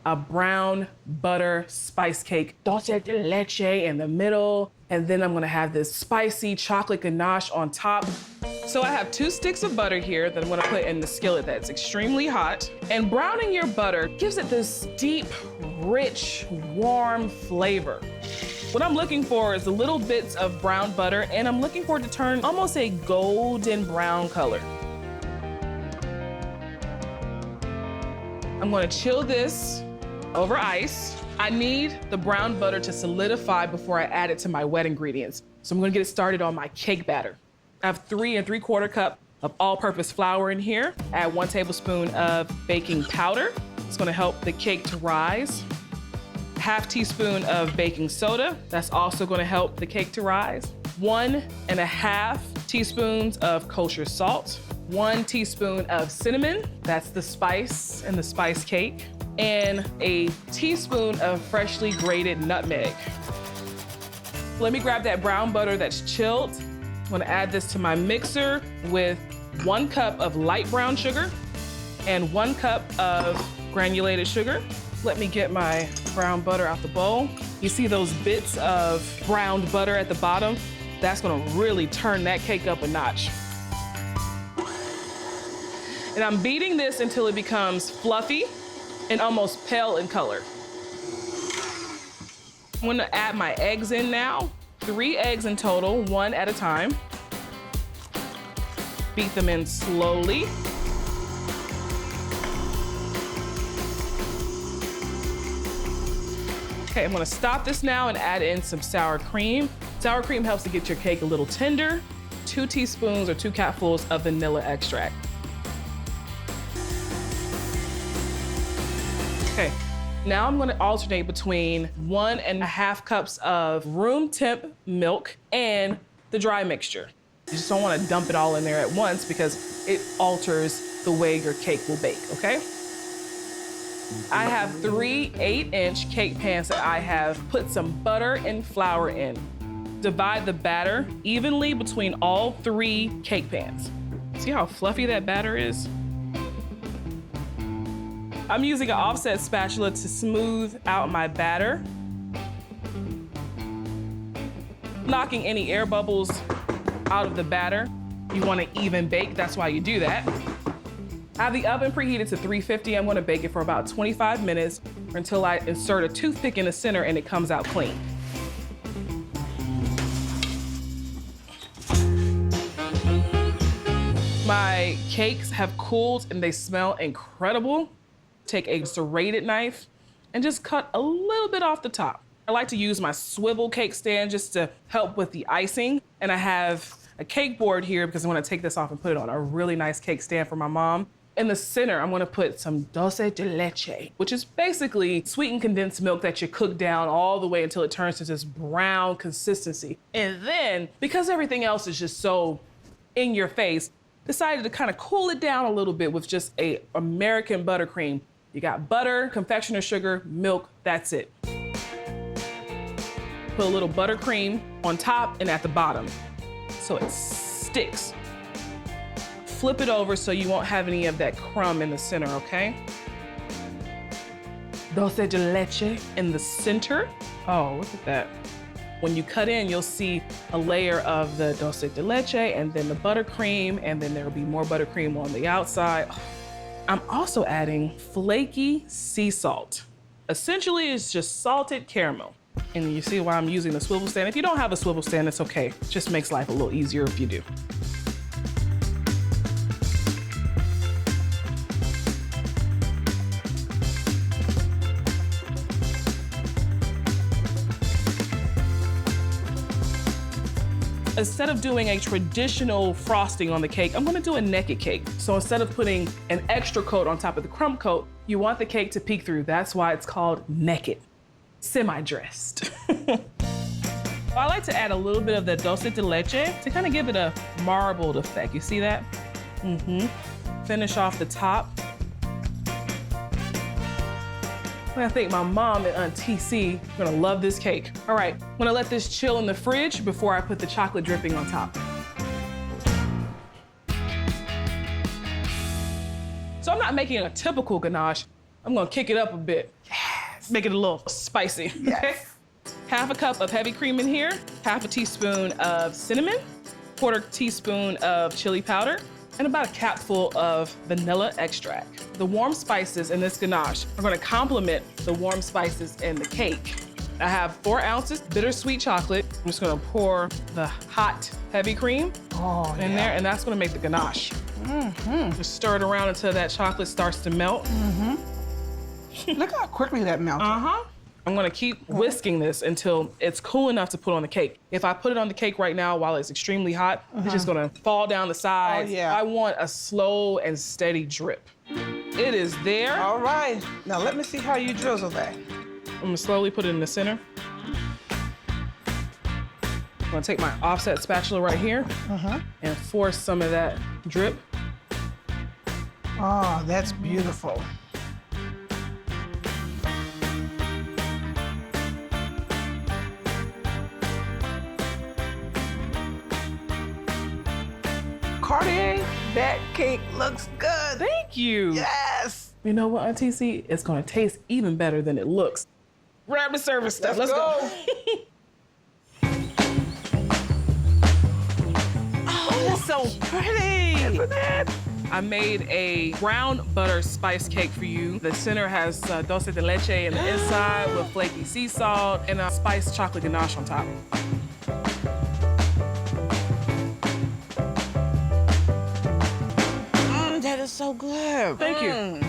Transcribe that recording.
a brown butter spice cake, dulce de leche in the middle, and then I'm gonna have this spicy chocolate ganache on top. So I have 2 sticks of butter here that I'm gonna put in the skillet that's extremely hot. And browning your butter gives it this deep, rich, warm flavor. What I'm looking for is the little bits of brown butter, and I'm looking for it to turn almost a golden brown color. I'm gonna chill this over ice. I need the brown butter to solidify before I add it to my wet ingredients. So I'm gonna get it started on my cake batter. I have 3 3/4 cup of all-purpose flour in here. Add 1 tablespoon of baking powder. It's gonna help the cake to rise. 1/2 teaspoon of baking soda. That's also gonna help the cake to rise. 1.5 teaspoons of kosher salt. 1 teaspoon of cinnamon. That's the spice in the spice cake. And a teaspoon of freshly grated nutmeg. Let me grab that brown butter that's chilled. I'm gonna add this to my mixer with 1 cup of light brown sugar and 1 cup of granulated sugar. Let me get my brown butter out the bowl. You see those bits of browned butter at the bottom? That's gonna really turn that cake up a notch. And I'm beating this until it becomes fluffy and almost pale in color. I'm gonna add my eggs in now. 3 eggs in total, 1 at a time. Beat them in slowly. Okay, I'm gonna stop this now and add in some sour cream. Sour cream helps to get your cake a little tender. 2 teaspoons or 2 cupfuls of vanilla extract. Okay, now I'm gonna alternate between 1.5 cups of room temp milk and the dry mixture. You just don't wanna dump it all in there at once because it alters the way your cake will bake, okay? I have 3 8-inch cake pans that I have put some butter and flour in. Divide the batter evenly between all 3 cake pans. See how fluffy that batter is? I'm using an offset spatula to smooth out my batter, knocking any air bubbles out of the batter. You want to even bake, that's why you do that. I have the oven preheated to 350. I'm gonna bake it for about 25 minutes or until I insert a toothpick in the center and it comes out clean. My cakes have cooled and they smell incredible. Take a serrated knife and just cut a little bit off the top. I like to use my swivel cake stand just to help with the icing. And I have a cake board here because I want to take this off and put it on a really nice cake stand for my mom. In the center, I'm gonna put some dulce de leche, which is basically sweetened condensed milk that you cook down all the way until it turns to this brown consistency. And then, because everything else is just so in your face, decided to kind of cool it down a little bit with just a American buttercream. You got butter, confectioner sugar, milk, that's it. Put a little buttercream on top and at the bottom so it sticks. Flip it over so you won't have any of that crumb in the center, okay? Dulce de leche in the center. Oh, look at that. When you cut in, you'll see a layer of the dulce de leche and then the buttercream, and then there'll be more buttercream on the outside. I'm also adding flaky sea salt. Essentially, it's just salted caramel. And you see why I'm using the swivel stand. If you don't have a swivel stand, it's okay. It just makes life a little easier if you do. Instead of doing a traditional frosting on the cake, I'm gonna do a naked cake. So instead of putting an extra coat on top of the crumb coat, you want the cake to peek through. That's why it's called naked, semi-dressed. I like to add a little bit of the dulce de leche to kind of give it a marbled effect. You see that? Finish off the top. I think my mom and Aunt TC are gonna love this cake. All right, I'm gonna let this chill in the fridge before I put the chocolate dripping on top. So I'm not making a typical ganache. I'm gonna kick it up a bit. Yes. Make it a little spicy. Yes. Okay? Half a cup of heavy cream in here, half a teaspoon of cinnamon, quarter teaspoon of chili powder, and about a capful of vanilla extract. The warm spices in this ganache are gonna complement the warm spices in the cake. I have 4 ounces bittersweet chocolate. I'm just gonna pour the hot heavy cream in there, and that's gonna make the ganache. Just stir it around until that chocolate starts to melt. Look how quickly that melted. I'm gonna keep whisking this until it's cool enough to put on the cake. If I put it on the cake right now while it's extremely hot, it's just gonna fall down the sides. Oh, yeah. I want a slow and steady drip. It is there. All right. Now let me see how you drizzle that. I'm gonna slowly put it in the center. I'm gonna take my offset spatula right here and force some of that drip. Oh, that's beautiful. Kardea, that cake looks good. Thank you. Yes. You know what, Auntie C? It's gonna taste even better than it looks. Grab the service stuff. Let's go. Oh, that's so pretty. Isn't it? I made a brown butter spice cake for you. The center has dulce de leche in the inside with flaky sea salt and a spiced chocolate ganache on top. That is so good. Thank you.